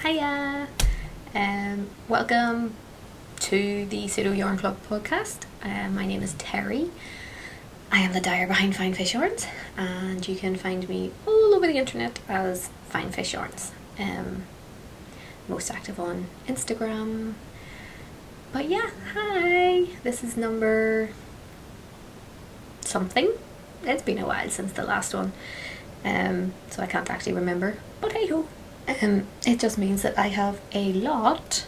Hiya! Welcome to the Pseudo Yarn Club podcast. My name is Terry. I am the dyer behind Fine Fish Yarns, and you can find me all over the internet as Fine Fish Yarns. Most active on Instagram. But yeah, hi! This is number something. It's been a while since the last one, so I can't actually remember. But hey ho! It just means that I have a lot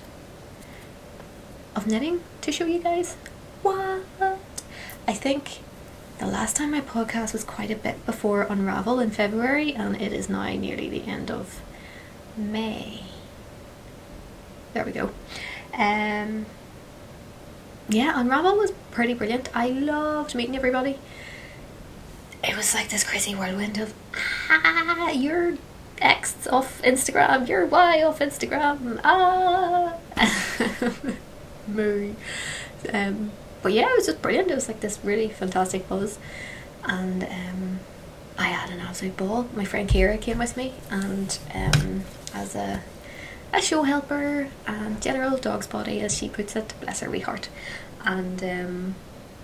of knitting to show you guys. What? I think the last time my podcast was quite a bit before Unravel in February, and it is now nearly the end of May. There we go. Yeah, Unravel was pretty brilliant. I loved meeting everybody. It was like this crazy whirlwind of you're X off Instagram, you're Y off Instagram, Moo. But yeah, it was just brilliant. It was like this really fantastic buzz, and I had an absolute ball. My friend Kira came with me, and as a show helper and general dog's body, as she puts it, bless her wee heart. And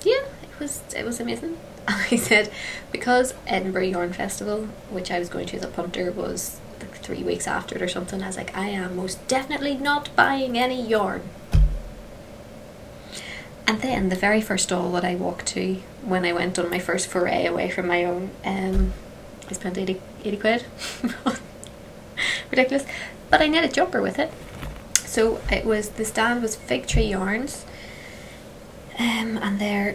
yeah, it was amazing. I said, because Edinburgh Yarn Festival, which I was going to as a punter, was like 3 weeks after it or something, I was like, I am most definitely not buying any yarn. And then the very first stall that I walked to when I went on my first foray away from my own, I spent 80 quid. Ridiculous. But I knit a jumper with it. So the stand was Fig Tree Yarns, and they're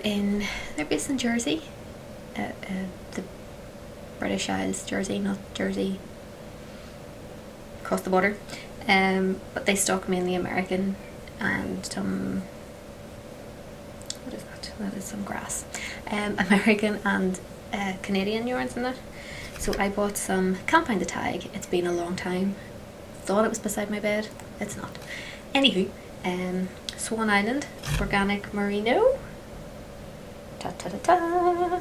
based in Jersey. The British Isles, Jersey, not Jersey, across the border. But they stock mainly American and some, what is that? That is some grass. American and Canadian yarns in that. So I bought some, can't find the tag, it's been a long time. Thought it was beside my bed, it's not. Anywho, Swan Island, organic merino. Ta ta ta ta.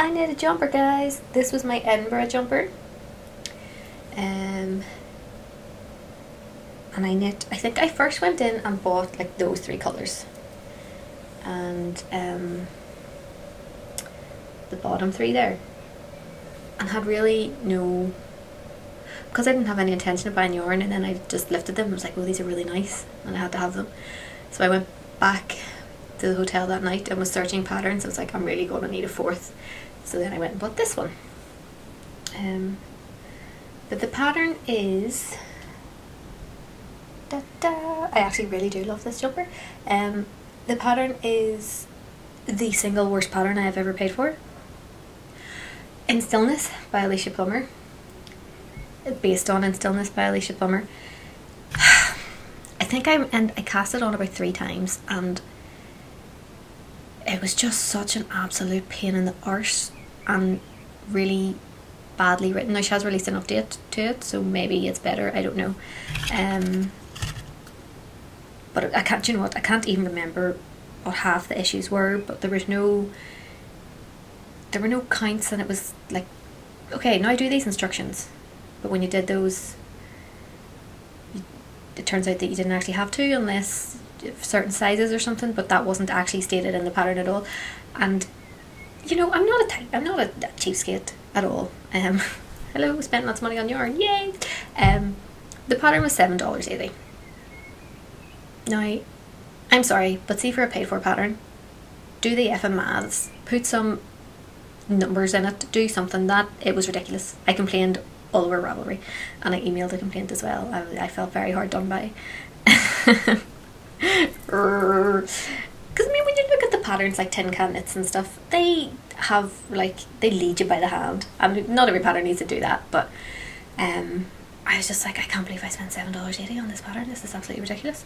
I knit a jumper, guys. This was my Edinburgh jumper. And I think I first went in and bought like those 3 colours. And the bottom 3 there. And had really no, because I didn't have any intention of buying yarn, and then I just lifted them and was like, oh, these are really nice, and I had to have them. So I went back to the hotel that night and was searching patterns. I was like, I'm really going to need a 4th. So then I went and bought this one. But the pattern is, I actually really do love this jumper. The pattern is the single worst pattern I have ever paid for. In Stillness by Alicia Plummer. Based on In Stillness by Alicia Plummer. I think I cast it on about 3 times, and it was just such an absolute pain in the arse and really badly written. Now she has released an update to it, so maybe it's better, I don't know. But I can't, you know what, I can't even remember what half the issues were, but there were no counts, and it was like, okay, now do these instructions. But when you did those, it turns out that you didn't actually have to, unless certain sizes or something, but that wasn't actually stated in the pattern at all. And you know, I'm not a cheapskate at all. Hello, spent lots of money on yarn, yay! The pattern was $7.80. Now, I'm sorry, but see, for a paid for pattern, do the effing maths, put some numbers in it, do something. That it was ridiculous. I complained all over Ravelry, and I emailed a complaint as well. I felt very hard done by. Because I mean, when you look at the patterns like Tin Can Knits and stuff, they have they lead you by the hand. I mean, not every pattern needs to do that, but I was just like, I can't believe I spent $7.80 on this pattern. This is absolutely ridiculous.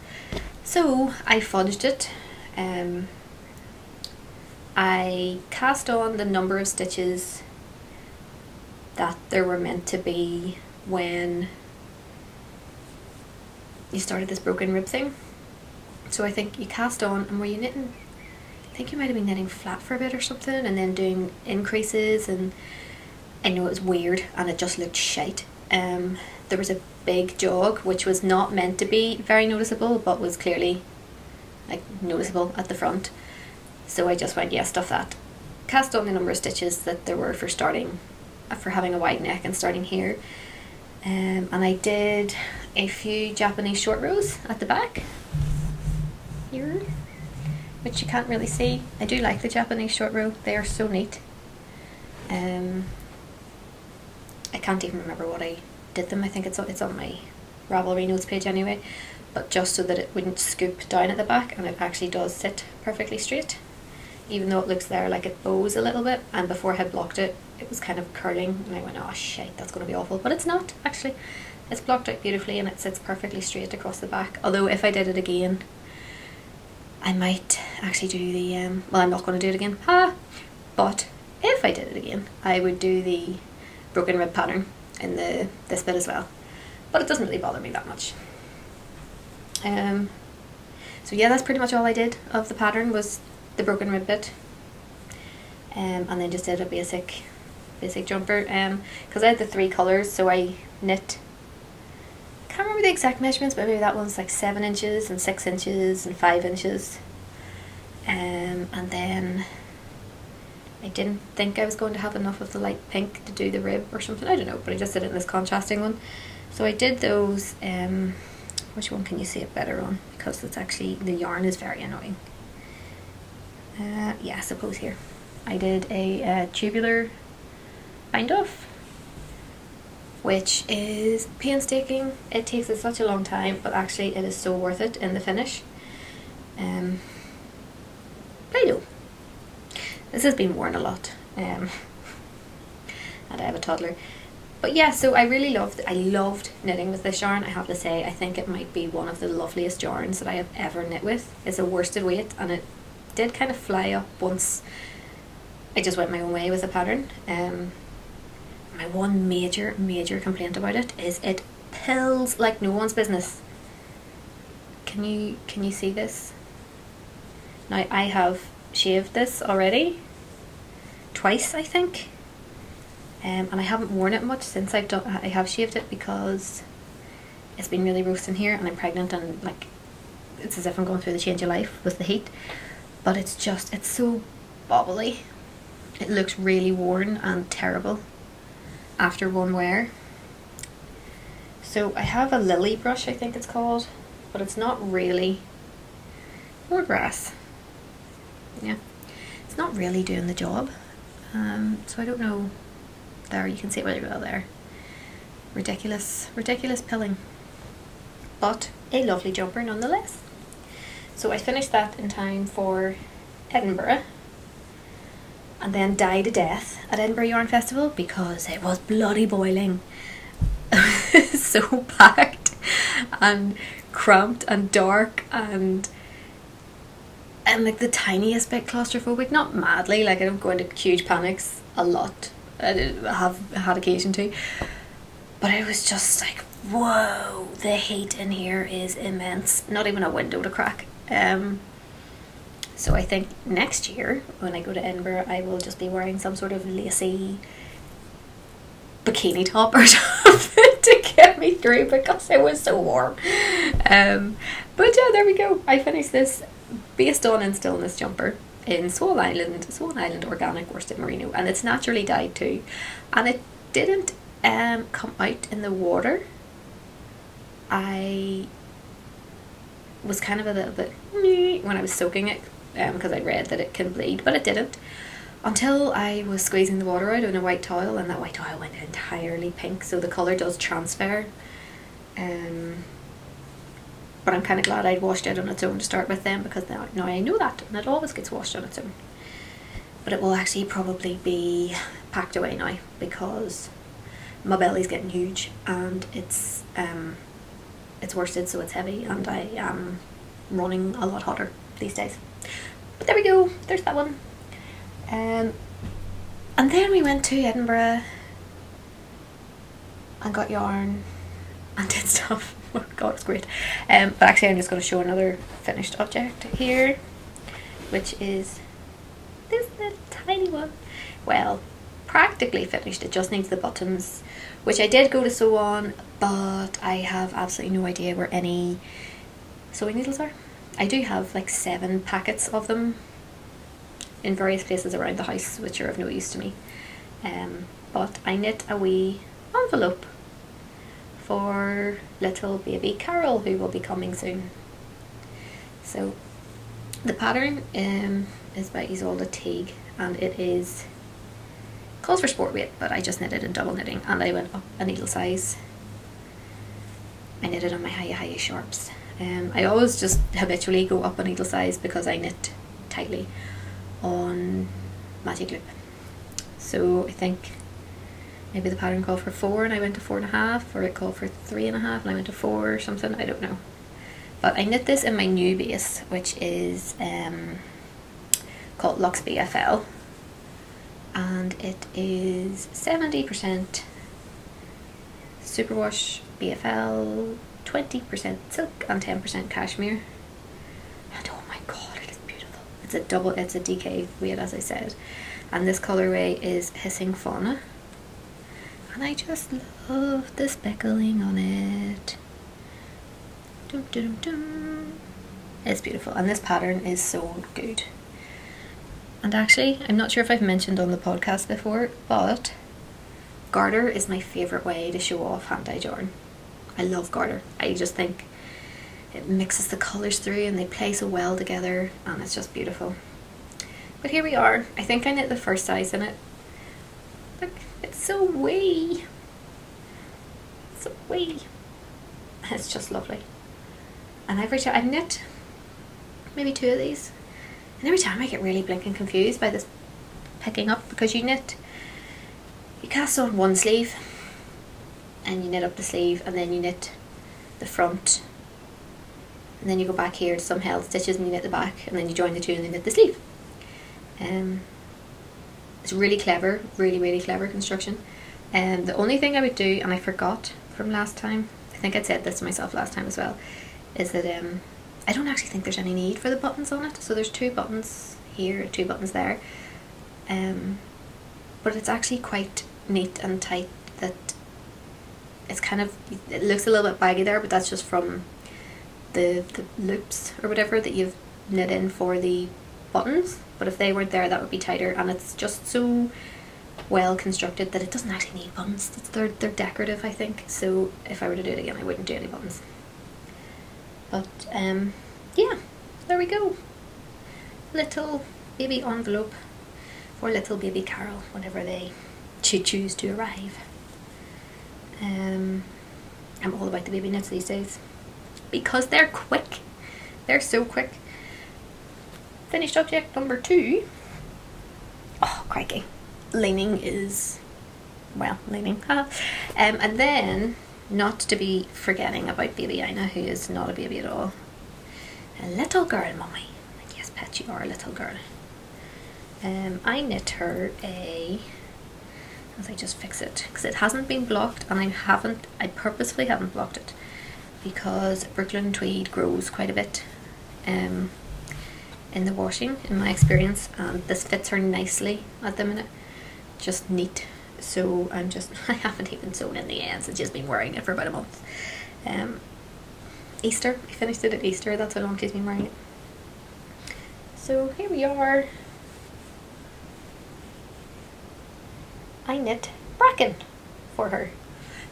So I fudged it. I cast on the number of stitches that there were meant to be when you started this broken rib thing. So I think you cast on, and were you knitting, I think you might have been knitting flat for a bit or something, and then doing increases, and I know it was weird and it just looked shite. there was a big jog which was not meant to be very noticeable but was clearly like noticeable at the front, so I just went, yeah, stuff that. Cast on the number of stitches that there were for having a wide neck and starting here, and I did a few Japanese short rows at the back here, which you can't really see. I do like the Japanese short row, they are so neat. I can't even remember what I did them. I think it's on my Ravelry notes page anyway, but just so that it wouldn't scoop down at the back, and it actually does sit perfectly straight, even though it looks there like it bows a little bit, and before I had blocked it, it was kind of curling, and I went, oh shit, that's going to be awful, but it's not, actually. It's blocked out beautifully, and it sits perfectly straight across the back, although if I did it again, I might actually do the, well, I'm not going to do it again, but if I did it again, I would do the broken rib pattern in this bit as well, but it doesn't really bother me that much. So yeah, that's pretty much all I did of the pattern, was the broken rib bit, and then just did a basic jumper, because I had the 3 colours, so I knit, can't remember the exact measurements, but maybe that one's like 7 inches and 6 inches and 5 inches, and then I didn't think I was going to have enough of the light pink to do the rib or something, I don't know, but I just did it in this contrasting one. So I did those, which one can you see it better on, because it's actually, the yarn is very annoying. Yeah, I suppose here. I did a tubular bind off, which is painstaking. It takes us such a long time, but actually it is so worth it in the finish. I know. This has been worn a lot, and I have a toddler. But yeah, so I loved knitting with this yarn, I have to say. I think it might be one of the loveliest yarns that I have ever knit with. It's a worsted weight, and it did kind of fly up once I just went my own way with the pattern. My one major complaint about it is it pills like no one's business. Can you see this? Now I have shaved this already twice, I think, and I haven't worn it much since I have shaved it, because it's been really roasting here, and I'm pregnant, and like it's as if I'm going through the change of life with the heat. But it's so bobbly. It looks really worn and terrible after one wear. So I have a lily brush, I think it's called, but it's not really, more grass. Yeah, it's not really doing the job. So I don't know. There, you can see it really well there. Ridiculous pilling, but a lovely jumper nonetheless. So I finished that in time for Edinburgh, and then died a death at Edinburgh Yarn Festival because it was bloody boiling. So packed and cramped and dark and like the tiniest bit claustrophobic. Not madly, like I don't go into huge panics a lot. I have had occasion to, but it was just like, whoa, the heat in here is immense. Not even a window to crack. So I think next year when I go to Edinburgh, I will just be wearing some sort of lacy bikini top or something to get me through, because it was so warm. But yeah, there we go. I finished this based on in Stillness jumper in Swan Island organic worsted merino, and it's naturally dyed too, and it didn't come out in the water. I was kind of a little bit when I was soaking it, because I read that it can bleed, but it didn't until I was squeezing the water out in a white towel, and that white towel went entirely pink, so the colour does transfer. But I'm kind of glad I'd washed it on its own to start with then, because now I know that, and it always gets washed on its own. But it will actually probably be packed away now, because my belly's getting huge, and it's worsted, so it's heavy, and I am running a lot hotter these days. But there we go, there's that one. And then we went to Edinburgh and got yarn and did stuff. Oh god, it's great. But actually I'm just going to show another finished object here, which is this little tiny one. Well, practically finished, it just needs the buttons which I did go to sew on, but I have absolutely no idea where any sewing needles are. I do have like 7 packets of them in various places around the house, which are of no use to me. But I knit a wee envelope for little baby Carol, who will be coming soon. So the pattern is by Isolde Teague, and it calls for sport weight, but I just knitted in double knitting, and I went up a needle size. I knitted on my high sharps. I always just habitually go up a needle size because I knit tightly on magic loop. So I think maybe the pattern called for 4 and I went to 4.5, or it called for 3.5 and I went to 4 or something, I don't know. But I knit this in my new base, which is called Luxe BFL, and it is 70% superwash BFL, 20% silk and 10% cashmere. And oh my god, it is beautiful. It's a DK weight, as I said, and this colorway is Hissing Fauna, and I just love the speckling on it. Dum, dum, dum. It's beautiful, and this pattern is so good. And actually, I'm not sure if I've mentioned on the podcast before, but garter is my favourite way to show off hand-dyed yarn. I love garter. I just think it mixes the colours through and they play so well together, and it's just beautiful. But here we are. I think I knit the first size in it. Look, it's so wee. So wee. It's just lovely. And every time I've knit maybe 2 of these, and every time I get really blinking confused by this picking up, because you cast on one sleeve and you knit up the sleeve, and then you knit the front, and then you go back here to some held stitches and you knit the back, and then you join the 2 and then knit the sleeve. It's really clever, really clever construction. The only thing I would do, and I forgot from last time, I think I'd said this to myself last time as well, is that I don't actually think there's any need for the buttons on it. So there's 2 buttons here, 2 buttons there, but it's actually quite neat and tight. That it's it looks a little bit baggy there, but that's just from the loops or whatever that you've knit in for the buttons. But if they weren't there, that would be tighter, and it's just so well constructed that it doesn't actually need buttons. They're decorative, I think. So if I were to do it again, I wouldn't do any buttons. But yeah, there we go. Little baby envelope for little baby Carol whenever they choose to arrive. I'm all about the baby knits these days because they're quick. They're so quick. Finished object number 2. Oh, crikey. Leaning. And then, not to be forgetting about baby Ina, who is not a baby at all. A little girl, mummy. Yes, pet, you are a little girl. I knit her as I just fix it, because it hasn't been blocked, and I purposefully haven't blocked it, because Brooklyn tweed grows quite a bit in the washing, in my experience, and this fits her nicely at the minute, just neat. So I haven't even sewn in the ends. I've just been wearing it for about a month. Easter, I finished it at Easter. That's how long she's been wearing it. So here we are. I knit bracken for her.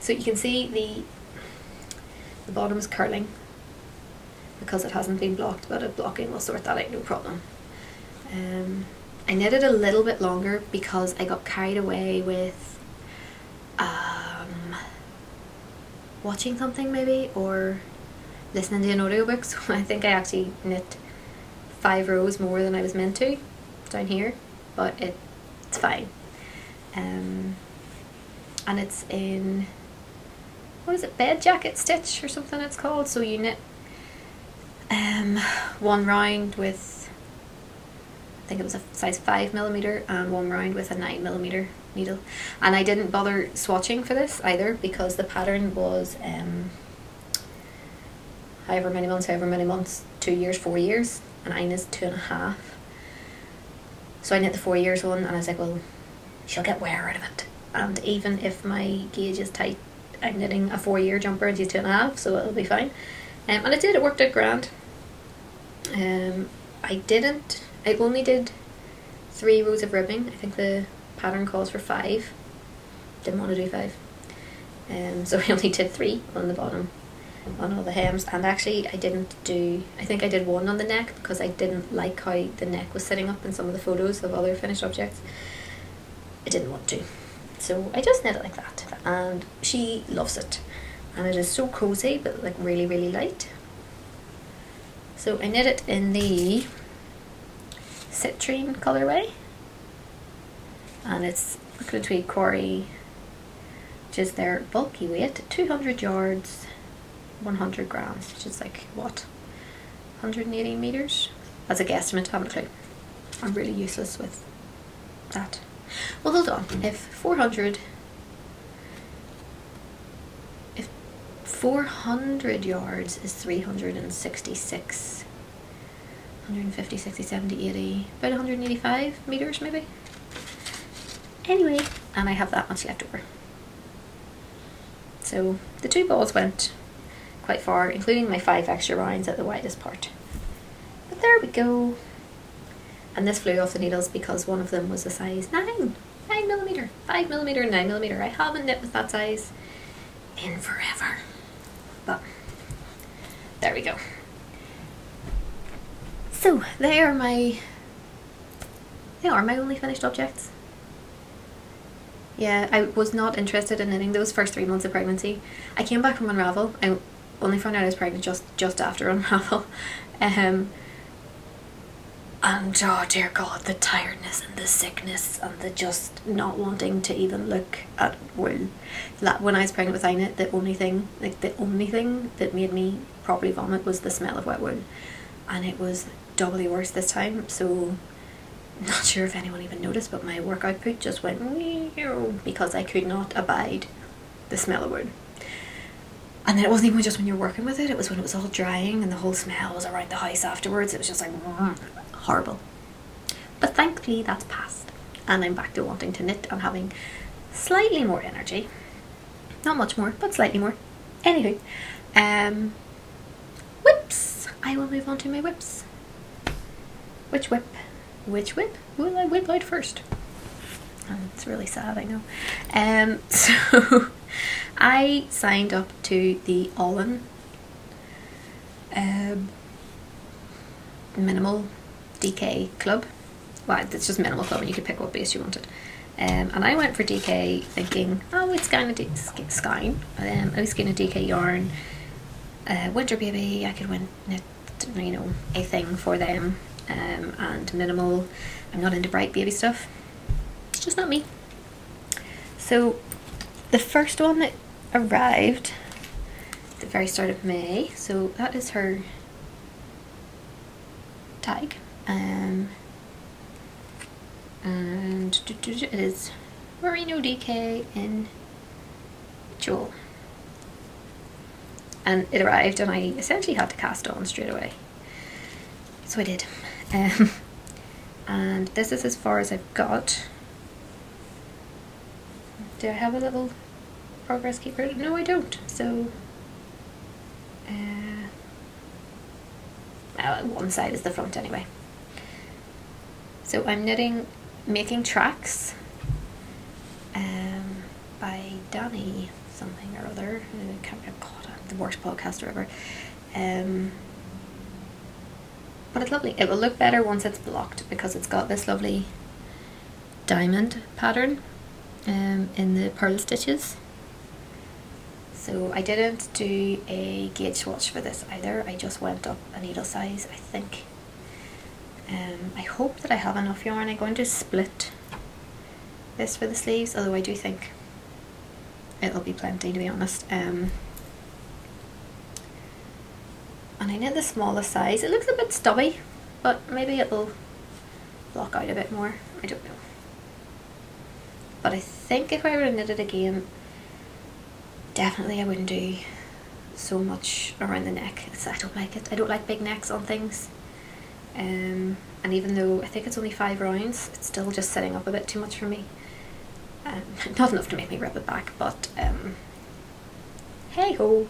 So you can see the bottom is curling because it hasn't been blocked, but a blocking will sort that out, no problem. I knitted a little bit longer because I got carried away with watching something maybe, or listening to an audiobook. So I think I actually knit 5 rows more than I was meant to down here, but it's fine. And it's in, what is it, bed jacket stitch or something it's called. So you knit one round with, I think it was a size 5mm, and one round with a 9mm needle. And I didn't bother swatching for this either, because the pattern was however many months, 2 years, 4 years, and Ina's 2.5. So I knit the 4 years one, and I was like, well, she'll get wear out of it. and even if my gauge is tight, I'm knitting a 4-year jumper into 2.5, so it'll be fine. And it worked out grand. I only did 3 rows of ribbing. I think the pattern calls for 5. Didn't want to do 5. So I only did 3 on the bottom, on all the hems. And actually I think I did 1 on the neck, because I didn't like how the neck was sitting up in some of the photos of other finished objects. I didn't want to. So I just knit it like that, and she loves it. And it is so cozy, but like really, really light. So I knit it in the citrine colourway, and it's Brooklyn Tweed Quarry, which is their bulky weight, 200 yards, 100 grams, which is like what, 180 meters? As a guesstimate, I haven't a clue. I'm really useless with that. Well, hold on. If 400 yards is 366, 150, 60, 70, 80, about 185 meters maybe. Anyway, and I have that much left over. So the 2 balls went quite far, including my 5 extra rounds at the widest part. But there we go. And this flew off the needles because one of them was a size 9 millimeter, 5 millimeter, 9 millimeter. I haven't knit with that size in forever. But there we go. So they are my only finished objects. Yeah, I was not interested in knitting those first 3 months of pregnancy. I came back from Unravel. I only found out I was pregnant just after Unravel. And oh dear God, the tiredness and the sickness and the just not wanting to even look at wool. When I was pregnant with Ina, the only thing that made me properly vomit was the smell of wet wool. And it was doubly worse this time, so not sure if anyone even noticed, but my work output just went because I could not abide the smell of wool. And then it wasn't even just when you're working with it, it was when it was all drying and the whole smell was around the house afterwards. It was just like horrible. But thankfully that's passed, and I'm back to wanting to knit and having slightly more energy. Not much more, but slightly more. Anywho, whips. I will move on to my whips. Which whip will I whip out first? It's really sad, I know. So I signed up to the All-in minimal DK club. Well, it's just minimal club and you could pick what base you wanted. And I went for DK thinking, oh, it's kind of Skine. I was getting a DK yarn, winter baby. I could knit, a thing for them. And minimal. I'm not into bright baby stuff. It's just not me. So the first one that arrived at the very start of May. So that is her tag. And it is Merino DK in Jewel. And it arrived and I essentially had to cast on straight away. So I did. And this is as far as I've got. Do I have a little progress keeper? No, I don't. So one side is the front anyway. So I'm making tracks by Danny something or other. I can't remember. God, I'm the worst podcaster ever. But it's lovely. It will look better once it's blocked because it's got this lovely diamond pattern in the purl stitches. So I didn't do a gauge swatch for this either. I just went up a needle size, I think. I hope that I have enough yarn. I'm going to split this for the sleeves, although I do think it'll be plenty, to be honest. And I knit the smallest size. It looks a bit stubby, but maybe it'll block out a bit more. I don't know. But I think if I were to knit it again, definitely I wouldn't do so much around the neck. I don't like it. I don't like big necks on things. And even though I think it's only 5 rounds, it's still just setting up a bit too much for me. Not enough to make me rip it back, but hey ho.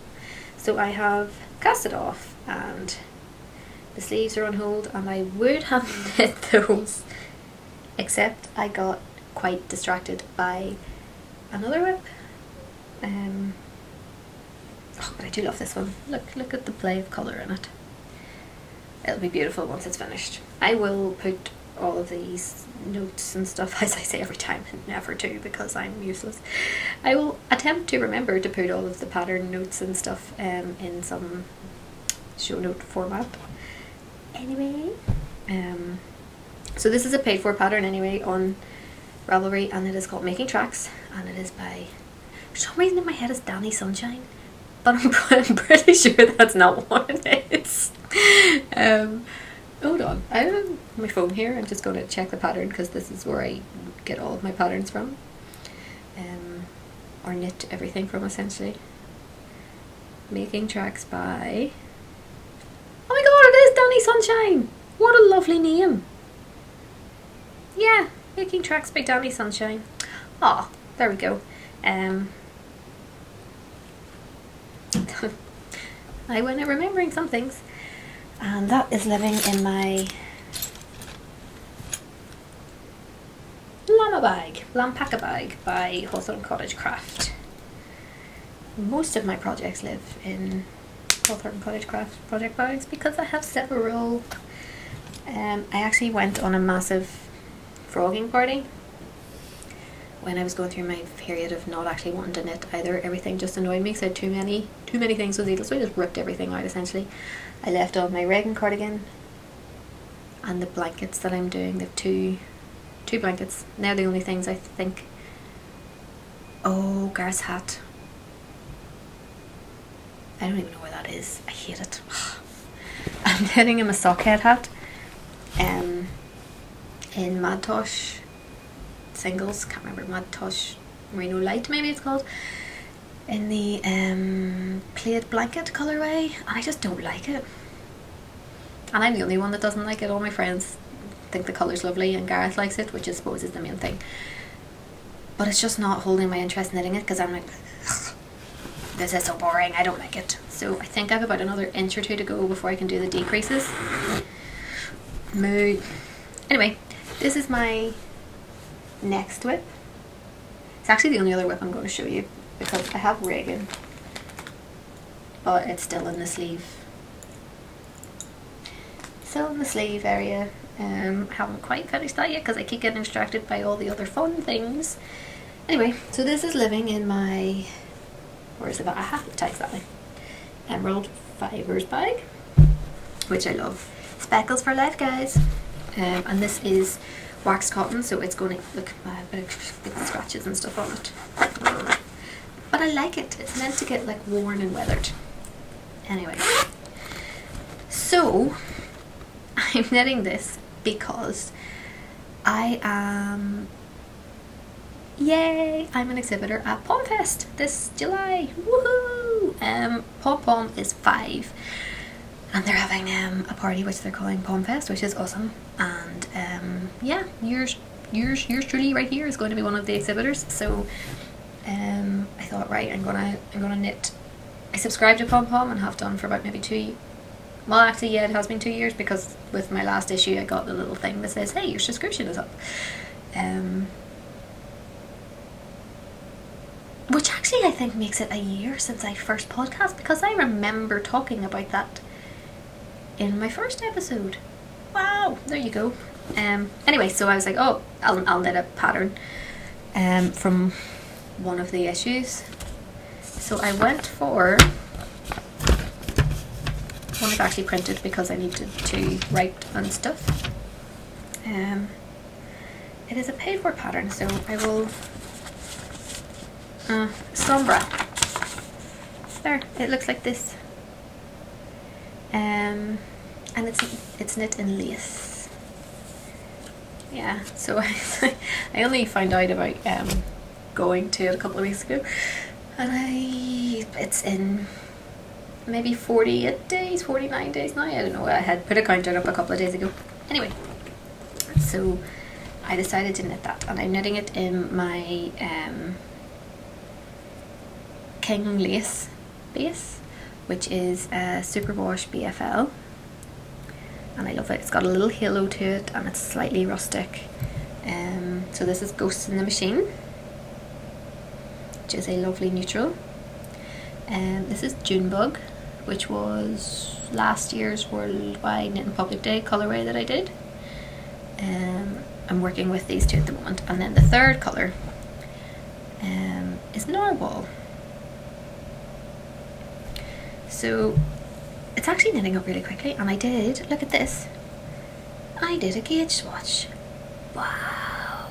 So I have cast it off, and the sleeves are on hold, and I would have knit those, except I got quite distracted by another whip. Oh, but I do love this one. Look at the play of colour in it. It'll be beautiful once it's finished. I will put all of these notes and stuff, as I say every time, and never do because I'm useless. I will attempt to remember to put all of the pattern notes and stuff in some show note format. Anyway, so this is a paid for pattern anyway on Ravelry, and it is called Making Tracks, and it is by, for some reason in my head it's Danny Sunshine, but I'm pretty sure that's not what it is. Hold on, I have my phone here. I'm just going to check the pattern because this is where I get all of my patterns from, or knit everything from, essentially. Making Tracks by, oh my god, it is Danny Sunshine! What a lovely name! Yeah, Making Tracks by Danny Sunshine. Oh, there we go. I went remembering some things. And that is living in my Lampaka bag by Hawthorne Cottage Craft. Most of my projects live in Hawthorne Cottage Craft project bags because I have several. I actually went on a massive frogging party when I was going through my period of not actually wanting to knit either. Everything just annoyed me, so I had too many things with needles, so I just ripped everything out essentially. I left on my Reagan cardigan and the blankets that I'm doing. The two blankets. Now the only things I think. Oh, Gareth's hat. I don't even know where that is. I hate it. I'm knitting him a sockhead hat in Mad Tosh singles. Can't remember, Mad Tosh Merino Light maybe it's called. In the plaid blanket colourway, and I just don't like it. And I'm the only one that doesn't like it. All my friends think the colour's lovely and Gareth likes it, which I suppose is the main thing. But it's just not holding my interest knitting it because I'm like, this is so boring, I don't like it. So I think I have about another inch or two to go before I can do the decreases. Mood. Anyway, this is my next whip. It's actually the only other whip I'm going to show you, because I have Reagan, but it's still in the sleeve. Still in the sleeve area. Haven't quite finished that yet because I keep getting distracted by all the other fun things. Anyway, so this is living in my, where is it? Aha, it tags that way. Emerald Fibers bag, which I love. Speckles for life, guys. And this is waxed cotton, so it's going to look big scratches and stuff on it. But I like it. It's meant to get like worn and weathered. Anyway, so I'm knitting this because I am, yay, I'm an exhibitor at Pom Fest this July. Woohoo! Pom Pom is 5 and they're having a party which they're calling Pom Fest, which is awesome. And yeah, yours truly right here is going to be one of the exhibitors. So I thought, right, I'm gonna knit. I subscribed to Pom Pom and have done for about maybe 2. Well, actually, yeah, it has been 2 years because with my last issue, I got the little thing that says, "Hey, your subscription is up," which actually I think makes it a year since I first podcast, because I remember talking about that in my first episode. Wow, there you go. Anyway, so I was like, oh, I'll knit a pattern from one of the issues. So I went for one I've actually printed because I needed to write and stuff. It is a paid for pattern, so I will Sombra. There, it looks like this. And it's knit in lace. Yeah, so I only found out about going to it a couple of weeks ago, and it's in maybe 48 days, 49 days now, I don't know. I had put a countdown up a couple of days ago. Anyway, so I decided to knit that, and I'm knitting it in my King Lace base, which is a Superwash BFL, and I love it. It's got a little halo to it and it's slightly rustic. So this is Ghosts in the Machine, which is a lovely neutral. This is Junebug, which was last year's Worldwide Knit and Public Day colourway that I did. I'm working with these two at the moment. And then the third colour is Narwhal. So it's actually knitting up really quickly, and I did, look at this, I did a gauge swatch. Wow.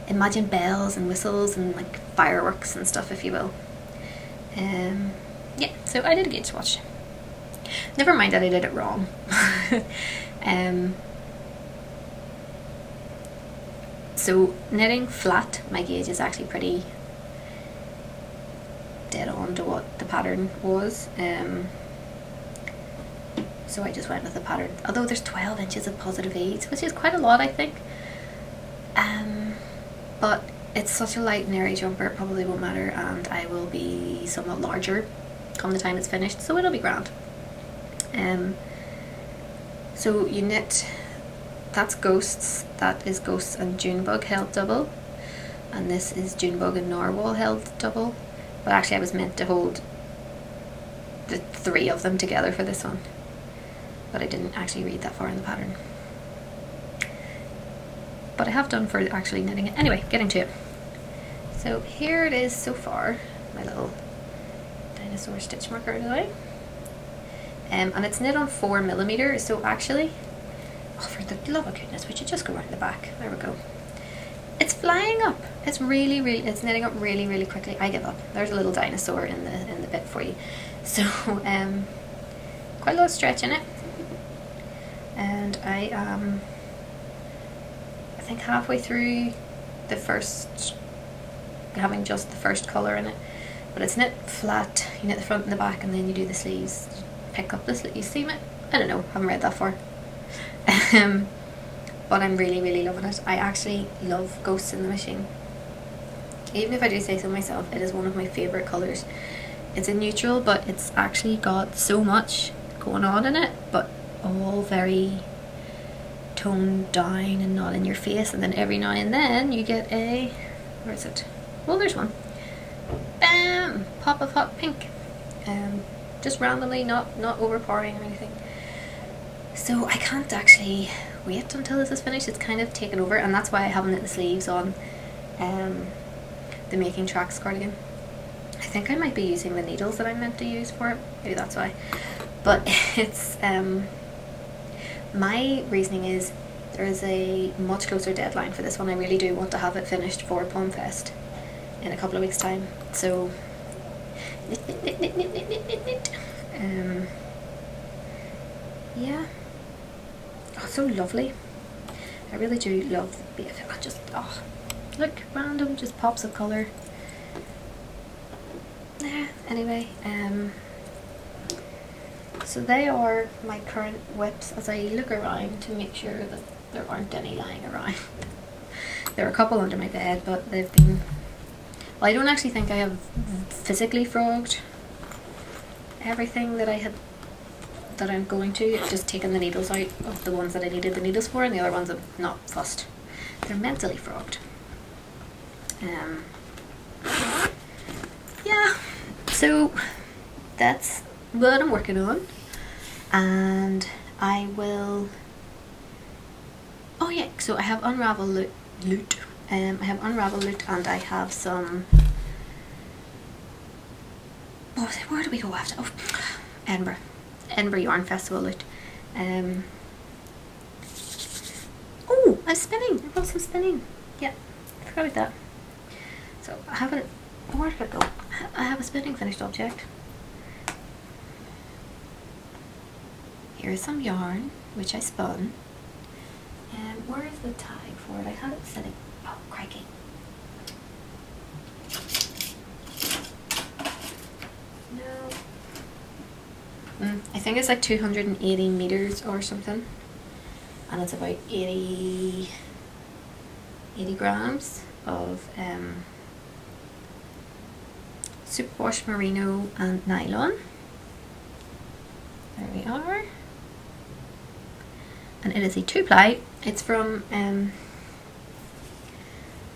Imagine bells and whistles and like fireworks and stuff, if you will. Yeah, so I did a gauge swatch. Never mind that I did it wrong. So knitting flat, my gauge is actually pretty dead on to what the pattern was. So I just went with the pattern, although there's 12 inches of positive aids, which is quite a lot, I think. But it's such a light and airy jumper, it probably won't matter, and I will be somewhat larger come the time it's finished, so it'll be grand. So you knit, that's Ghosts, that is Ghosts and Junebug held double, and this is Junebug and Narwhal held double, but actually I was meant to hold the three of them together for this one, but I didn't actually read that far in the pattern. But I have done for actually knitting it. Anyway, getting to it. So here it is so far, my little dinosaur stitch marker out of the way. And it's knit on 4mm, so actually, oh, for the love of goodness, we should just go around the back. There we go. It's flying up. It's really, it's knitting up really, really quickly. I give up. There's a little dinosaur in the bit for you. So, quite a lot of stretch in it. And I am, I think, halfway through the first, having just the first colour in it. But it's knit flat. You knit the front and the back, and then you do the sleeves. Pick up the sleeves. See it? I don't know. Haven't read that far. But I'm really, really loving it. I actually love Ghosts in the Machine. Even if I do say so myself, it is one of my favourite colours. It's a neutral, but it's actually got so much going on in it, but all very toned down and not in your face. And then every now and then you get a, where is it? Well, there's one. Bam! Pop of hot pink. Just randomly, not overpowering or anything. So I can't actually wait until this is finished. It's kind of taken over, and that's why I haven't knit the sleeves on the Making Tracks cardigan. I think I might be using the needles that I meant to use for it. Maybe that's why. But it's my reasoning is there is a much closer deadline for this one. I really do want to have it finished for Plum Fest in a couple of weeks' time. So yeah. Oh, so lovely. I really do love the BFL. Just, oh, look, random, just pops of colour. Yeah, anyway, so they are my current whips as I look around to make sure that there aren't any lying around. There are a couple under my bed, but they've been, well, I don't actually think I have physically frogged everything that I had, that I'm going to. I've just taken the needles out of the ones that I needed the needles for, and the other ones I'm not fussed. They're mentally frogged. Yeah, so that's what I'm working on, and I will, oh yeah, so I have Unravel loot. I have Unravel loot, and I have some, what was it? Where do we go after? Oh, Edinburgh Yarn Festival loot. Oh, I'm spinning. I brought some spinning. Yeah, I forgot about that. So I haven't, where did it go? I have a spinning finished object. Here is some yarn, which I spun. And where is the tag for it? I had it sitting. Oh, crikey. No. I think it's like 280 meters or something, and it's about 80 80 grams of superwash merino and nylon. There we are. And it is a 2-ply. It's from,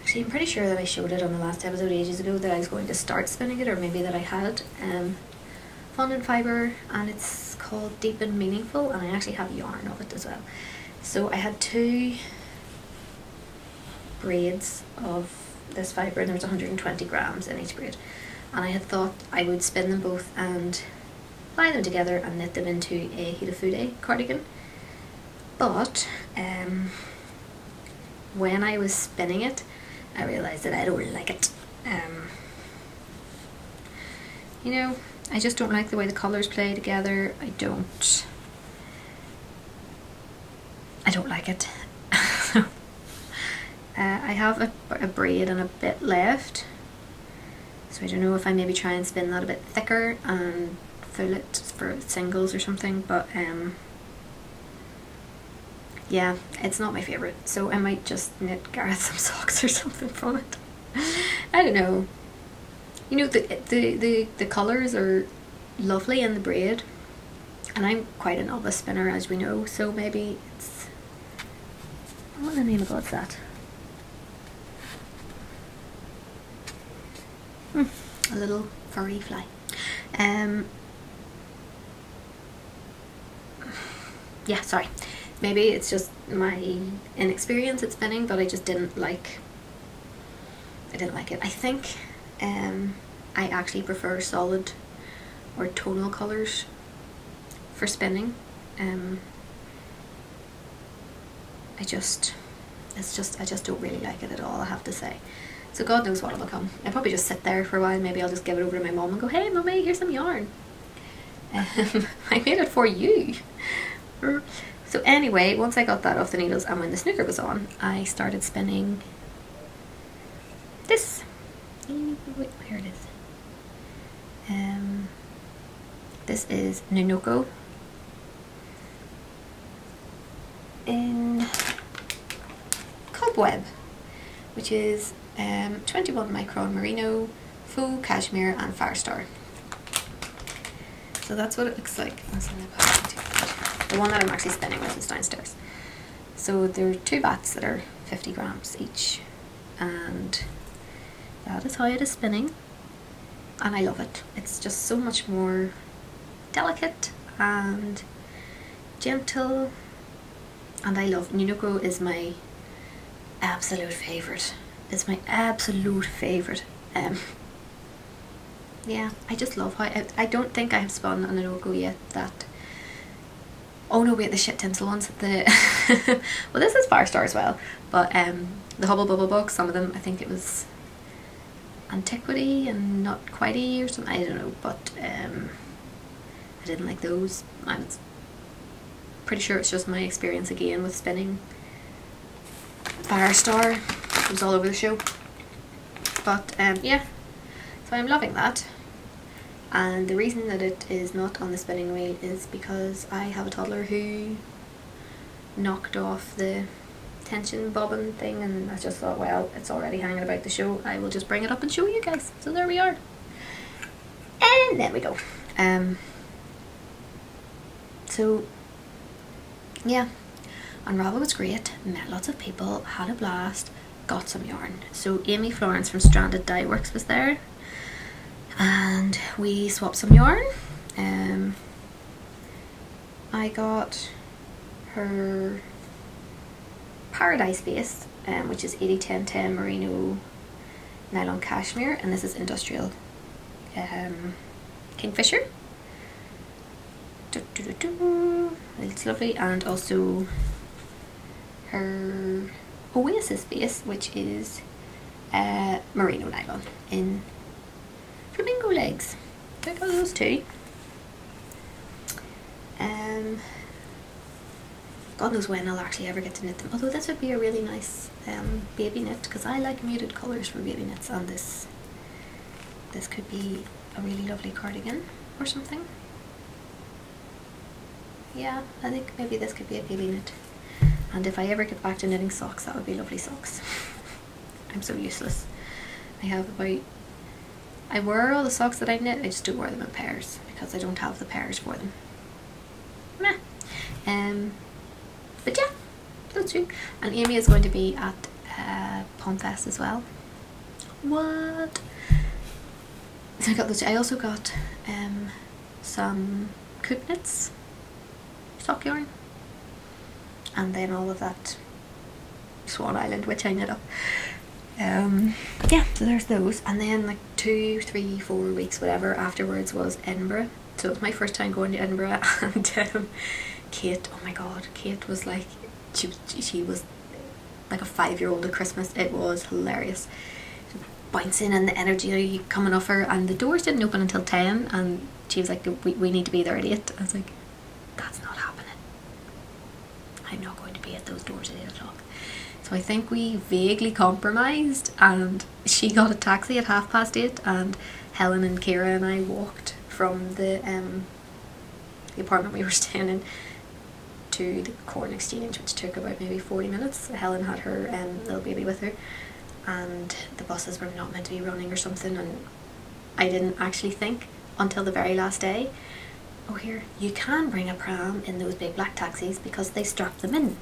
actually I'm pretty sure that I showed it on the last episode ages ago that I was going to start spinning it, or maybe that I had. Fondant fibre, and it's called Deep and Meaningful, and I actually have yarn of it as well. So I had 2 braids of this fibre, and there was 120 grams in each braid, and I had thought I would spin them both and tie them together and knit them into a Hitafude cardigan. But when I was spinning it, I realised that I don't like it. You know, I just don't like the way the colours play together. I don't like it. I have a braid and a bit left, so I don't know if I maybe try and spin that a bit thicker and fill it for singles or something, but yeah, it's not my favourite, so I might just knit Gareth some socks or something from it. I don't know. You know, the colours are lovely in the braid, and I'm quite a novice spinner, as we know, so maybe it's... what the name of God's that? A little furry fly. Yeah, sorry. Maybe it's just my inexperience at spinning, but I just didn't like it. I think I actually prefer solid or tonal colours for spinning. I just don't really like it at all, I have to say. So God knows what will come. I'll probably just sit there for a while. Maybe I'll just give it over to my mum and go, hey mummy, here's some yarn. I made it for you. So anyway, once I got that off the needles and when the snooker was on, I started spinning this. Wait, here it is. This is Ninoko in Cobweb, which is 21 micron merino, faux cashmere and Firestar. So that's what it looks like. The one that I'm actually spinning with is downstairs. So there are 2 bats that are 50 grams each, and that is how it is spinning, and I love it. It's just so much more delicate and gentle, and I love Ninoko. Is my absolute favourite. It's my absolute favourite. Yeah, I just love how I don't think I have spun a Ninoko yet that... oh no, wait, the shit tinsel ones. The well, this is Firestar as well, but the Hubble Bubble box, some of them, I think it was Antiquity and Not Quitey or something, I don't know, but I didn't like those. I'm pretty sure it's just my experience again with spinning Firestar. It was all over the show. But yeah, so I'm loving that. And the reason that it is not on the spinning wheel is because I have a toddler who knocked off the tension bobbin thing, and I just thought, well, it's already hanging about the show, I will just bring it up and show you guys. So there we are. And there we go. So yeah, Unravel was great, met lots of people, had a blast, got some yarn. So Amy Florence from Stranded Dye Works was there, and we swapped some yarn. I got her Paradise Base, which is 80-10-10 merino nylon cashmere, and this is industrial Kingfisher. It's lovely. And also her Oasis Base, which is merino nylon in flamingo legs. There go those 2. God knows when I'll actually ever get to knit them, although this would be a really nice baby knit, because I like muted colours for baby knits, and this could be a really lovely cardigan or something. Yeah, I think maybe this could be a baby knit, and if I ever get back to knitting socks, that would be lovely socks. I'm so useless. I wear all the socks that I knit, I just don't wear them in pairs because I don't have the pairs for them. Meh. But yeah, that's true. And Amy is going to be at Pomfest as well. What? So I got those. I also got some coop knits, sock yarn, and then all of that Swan Island, which I knit up. Yeah, so there's those. And then like 2, 3, 4 weeks, whatever, afterwards was Edinburgh. So it was my first time going to Edinburgh, and Kate, oh my god, Kate was like, she was like a 5-year-old at Christmas. It was hilarious. Bouncing and the energy coming off her, and the doors didn't open until 10, and she was like, we need to be there at 8. I was like, that's not happening. I'm not going to be at those doors at 8 o'clock. So I think we vaguely compromised, and she got a taxi at 8:30, and Helen and Kira and I walked from the apartment we were staying in to the Corn Exchange, which took about maybe 40 minutes. Helen had her little baby with her, and the buses were not meant to be running or something, and I didn't actually think until the very last day, oh here, you can bring a pram in those big black taxis because they strap them in.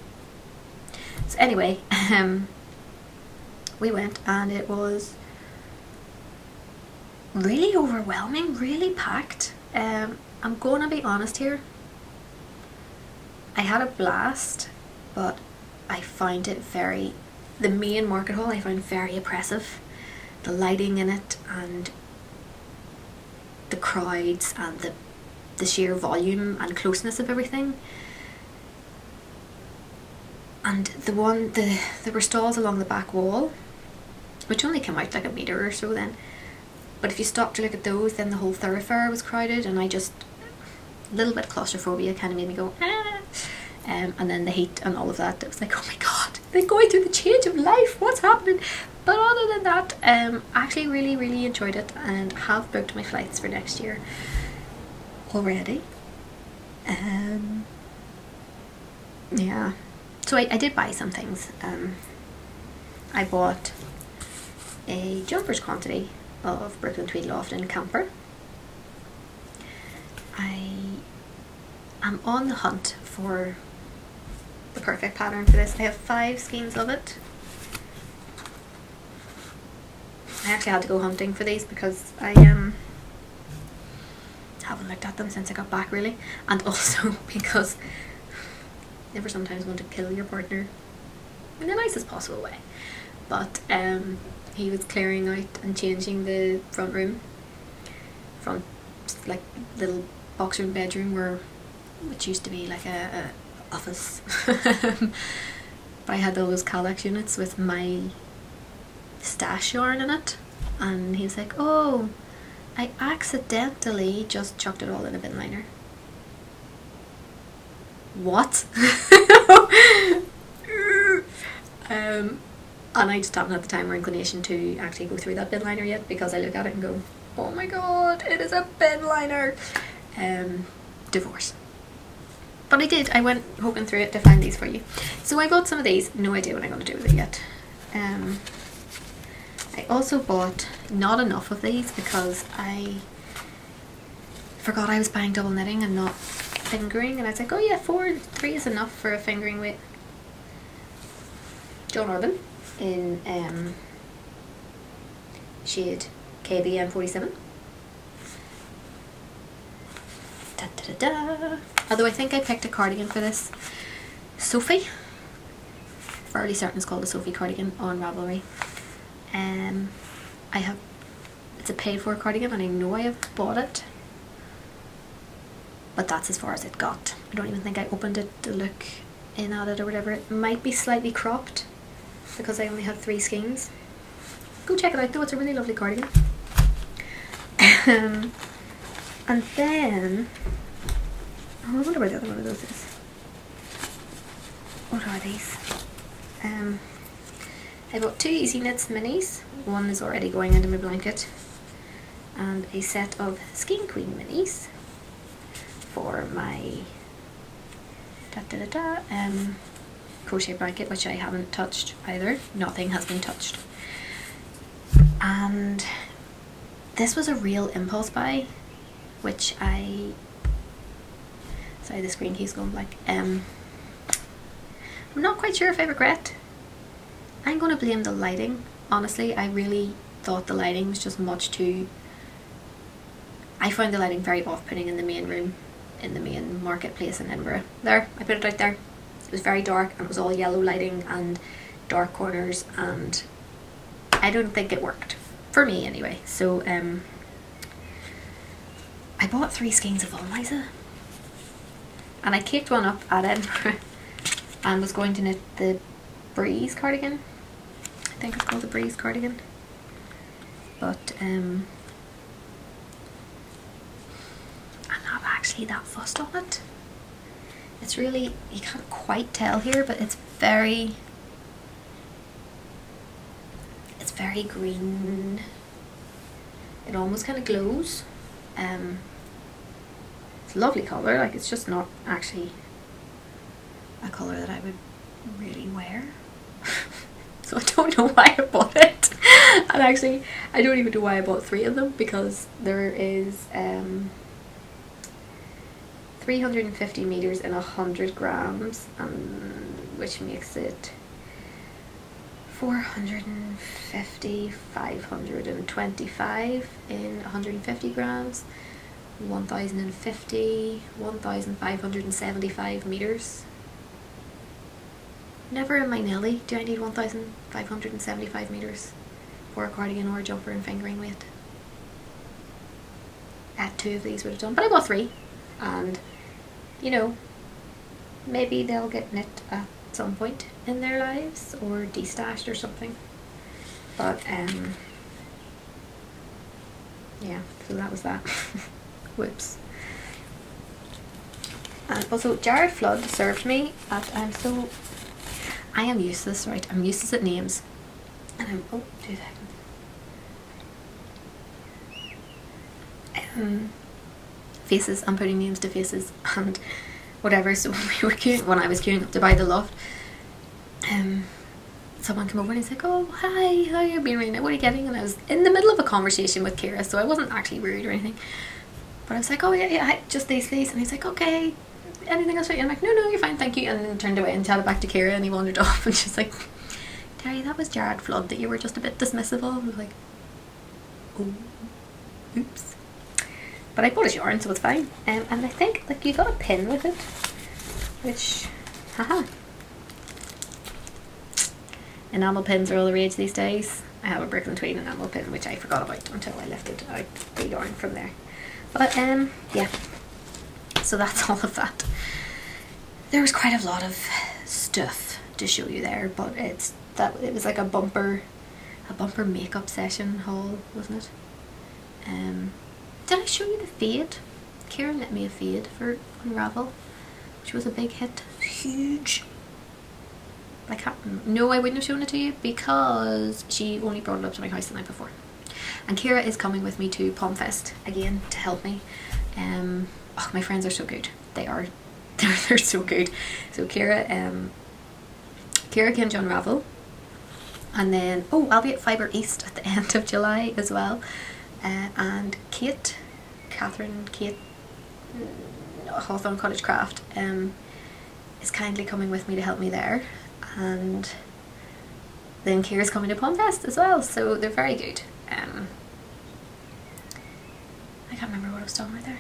So anyway, we went, and it was really overwhelming, really packed. I'm gonna be honest here, I had a blast, but I found it the main market hall I found very oppressive. The lighting in it, and the crowds, and the sheer volume and closeness of everything. And there were stalls along the back wall, which only came out like a metre or so then. But if you stopped to look at those, then the whole thoroughfare was crowded, and a little bit of claustrophobia kind of made me go, ah. And then the heat and all of that, it was like, oh my god, they're going through the change of life, what's happening? But other than that, I actually really, really enjoyed it, and have booked my flights for next year already. Yeah. So I did buy some things. I bought a jumper's quantity of Brooklyn Tweed Loft and Camper. I am on the hunt for the perfect pattern for this. I have 5 skeins of it. I actually had to go hunting for these because I haven't looked at them since I got back, really, and also because you ever sometimes want to kill your partner in the nicest possible way. But he was clearing out and changing the front room, front like little box room bedroom, which used to be like a office. But I had all those Calax units with my stash yarn in it, and he was like, oh, I accidentally just chucked it all in a bin liner. What? And I just haven't had the time or inclination to actually go through that bin liner yet, because I look at it and go, oh my god, it is a bin liner. Divorce. But I did. I went hoping through it to find these for you. So I bought some of these. No idea what I'm going to do with it yet. I also bought not enough of these because I forgot I was buying double knitting and not fingering, and I was like, oh yeah, 3 is enough for a fingering weight. John Urban in shade KBM47. Da, da, da, da. Although I think I picked a cardigan for this. Sophie. Fairly certain it's called a Sophie cardigan on Ravelry. It's a paid for cardigan, and I know I have bought it, but that's as far as it got. I don't even think I opened it to look in at it or whatever. It might be slightly cropped because I only have 3 skeins. Go check it out though, it's a really lovely cardigan. And then, oh, I wonder where the other one of those is. What are these? I bought 2 Easy Knits minis. One is already going into my blanket. And a set of Skein Queen minis for my crochet blanket, which I haven't touched either. Nothing has been touched. And this was a real impulse buy, which sorry, the screen keeps going blank. I'm not quite sure if I regret. I'm going to blame the lighting. Honestly, I really thought the lighting was just much too... I found the lighting very off-putting in the main room, in the main marketplace in Edinburgh. There, I put it out there. It was very dark and it was all yellow lighting and dark corners, and I don't think it worked. For me anyway. So I bought 3 skeins of Wollmeise. And I kicked one up at Edinburgh and was going to knit the Breeze cardigan. I think it's called the Breeze cardigan. But I'm not actually that fussed on it. It's really, you can't quite tell here, but it's very green. It almost kind of glows. It's a lovely colour, like it's just not actually a colour that I would really wear. So I don't know why I bought it. And actually, I don't even know why I bought 3 of them, because there is 350 meters in 100 grams, which makes it 450, 525 in 150 grams, 1050, 1575 meters. Never in my Nelly do I need 1575 meters for a cardigan or a jumper and fingering weight. 2 of these would have done, but I bought 3, and you know, maybe they'll get knit at some point in their lives or destashed or something. But yeah, so that was that. Whoops. And also Jared Flood served me at, I am useless, right? I'm useless at names. And I'm, oh, 2 seconds. Faces, I'm putting names to faces and whatever. So when I was queuing up to buy the loft, someone came over and he's like, oh hi, how are you being right now, what are you getting? And I was in the middle of a conversation with Kira, so I wasn't actually rude or anything, but I was like, oh yeah, just these. And he's like, okay, anything else? And I'm like, no, you're fine, thank you. And then turned away and chatted back to Kira, and he wandered off, and she's like, Terry, that was Jared Flood that you were just a bit dismissive of. I was like, oh, oops. But I bought his yarn, so it's fine. And I think like you got a pin with it, which, haha. Enamel pins are all the rage these days. I have a Brick and Tween enamel pin, which I forgot about until I lifted out the yarn from there. But yeah. So that's all of that. There was quite a lot of stuff to show you there, but it was like a bumper makeup session haul, wasn't it? Did I show you the fade? Karen let me a fade for Unravel, which was a big hit. Huge. No, I wouldn't have shown it to you because she only brought it up to my house the night before. And Kira is coming with me to Pomfest again to help me. Oh, my friends are so good. They're so good. So Kira came to Unravel, and then I'll be at Fibre East at the end of July as well. And Kate Hawthorne Cottage Craft is kindly coming with me to help me there, and then Kira's coming to Pomfest as well, so they're very good. I can't remember what I was talking about there.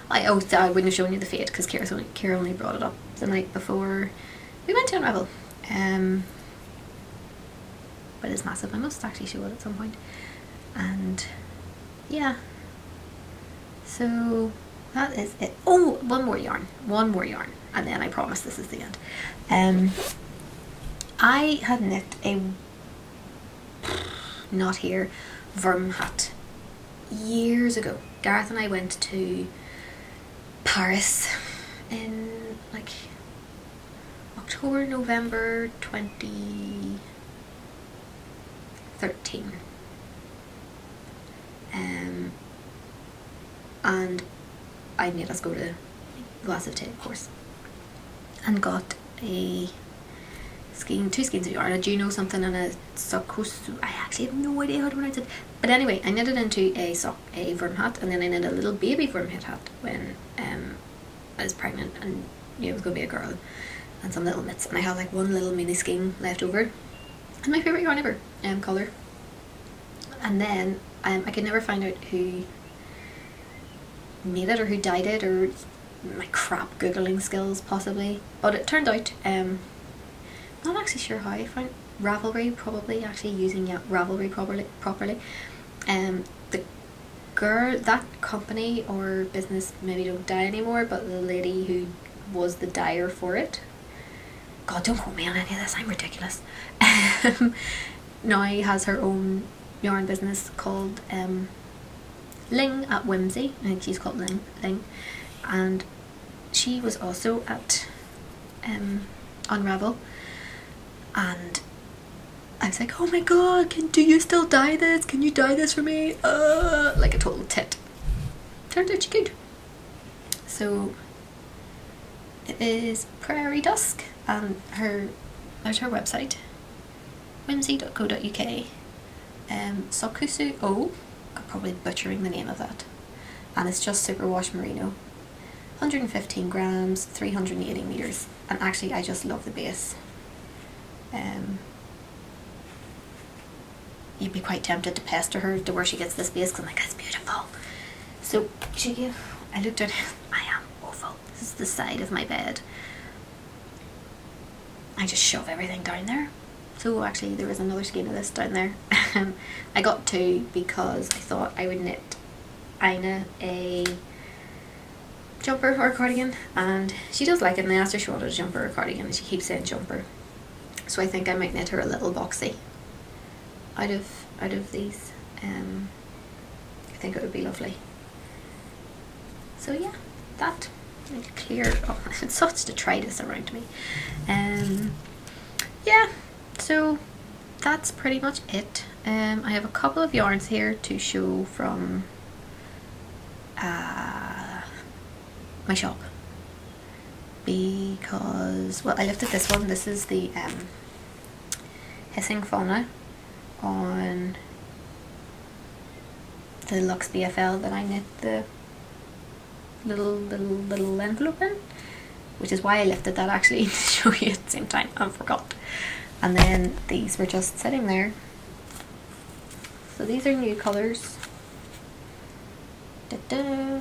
I wouldn't have shown you the fade because Kira only brought it up the night before we went to Unravel. But it's massive. I must actually show it at some point. And yeah, so that is it. Oh, one more yarn, and then I promise this is the end. I had knit a not here Verm hat years ago. Gareth and I went to Paris in like October, November 2013. And I made us go to Glass of Tea, of course, and got a skein, 2 skeins of yarn, a Juno something and a Sokusu. I actually have no idea how to pronounce it. But anyway, I knitted into a worm hat, and then I knitted a little baby worm hat when I was pregnant and it was going to be a girl, and some little mitts, and I had like one little mini skein left over, and my favourite yarn ever, colour. And then I could never find out who made it or who dyed it, or my crap googling skills possibly, but it turned out not actually sure how I found Ravelry, probably actually using Ravelry properly. The girl, that company or business maybe don't dye anymore, but the lady who was the dyer for it, God, don't quote me on any of this, I'm ridiculous, now has her own yarn business called Ling at Whimsy. I think she's called Ling, and she was also at Unravel, and I was like, oh my god, do you still dye this? Can you dye this for me? Like a total tit. Turns out she could. So it is Prairie Dusk, and there's her website, whimsy.co.uk. Sokusu I'm probably butchering the name of that, and it's just superwash merino, 115 grams, 380 meters, and actually I just love the base. You'd be quite tempted to pester her to where she gets this base, because I'm like, it's beautiful. So I looked at it, I am awful. This is the side of my bed. I just shove everything down there. So actually there was another skein of this down there. I got 2 because I thought I would knit Ina a jumper or a cardigan, and she does like it, and I asked her if she wanted a jumper or a cardigan, and she keeps saying jumper. So I think I might knit her a little boxy out of these. I think it would be lovely. So yeah, that clear. Oh, it's such detritus around me. Yeah, so that's pretty much it. I have a couple of yarns here to show from my shop, because, well, I lifted this one. This is the Hissing Fauna on the Luxe BFL that I knit the little envelope in, which is why I lifted that actually to show you at the same time. I forgot. And then these were just sitting there. So these are new colours.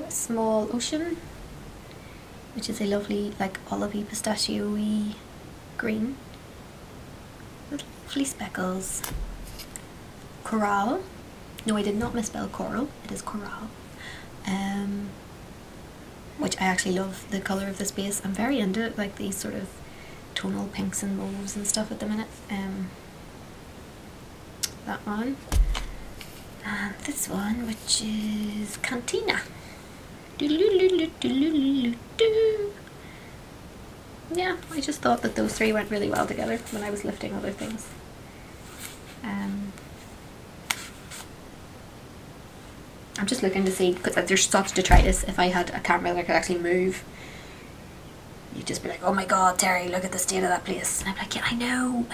Small Ocean, which is a lovely, like, olivey pistachio-y green. Lovely speckles. Coral. No, I did not misspell coral. It is coral. Which I actually love the colour of this base. I'm very into it, like these sort of tonal pinks and mauves and stuff at the minute. That one. And this one, which is Cantina. Yeah, I just thought that those 3 went really well together when I was lifting other things. I'm just looking to see, because there's such detritus. If I had a camera that I could actually move, you'd just be like, oh my god, Terry, look at the state of that place. And I'm like, yeah, I know.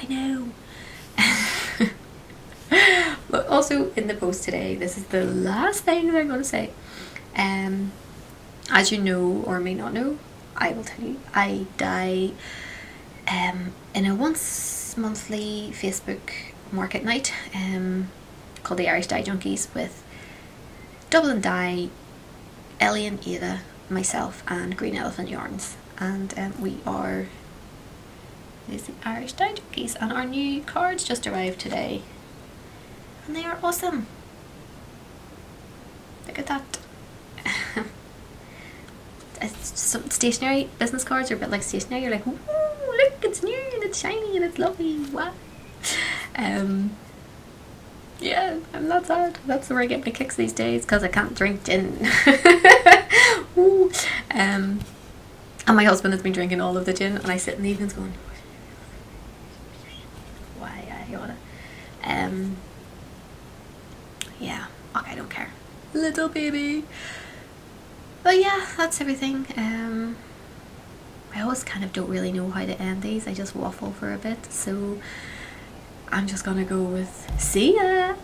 But also in the post today, this is the last thing that I'm going to say. As you know or may not know, I will tell you, I dye in a once monthly Facebook market night called the Irish Dye Junkies, with Dublin Dye, Ellie and Ada, myself, and Green Elephant Yarns. And we are the Irish Dye Junkies, and our new cards just arrived today. And they are awesome. Look at that. Some stationery business cards are a bit like stationery. You're like, ooh, look, it's new and it's shiny and it's lovely. Wow. Yeah, I'm not sad. That's where I get my kicks these days, because I can't drink gin. Ooh. And my husband has been drinking all of the gin, and I sit in the evenings going, why I oughta. Yeah, okay, I don't care. Little baby. But yeah, that's everything. I always kind of don't really know how to end these. I just waffle for a bit, so I'm just gonna go with see ya.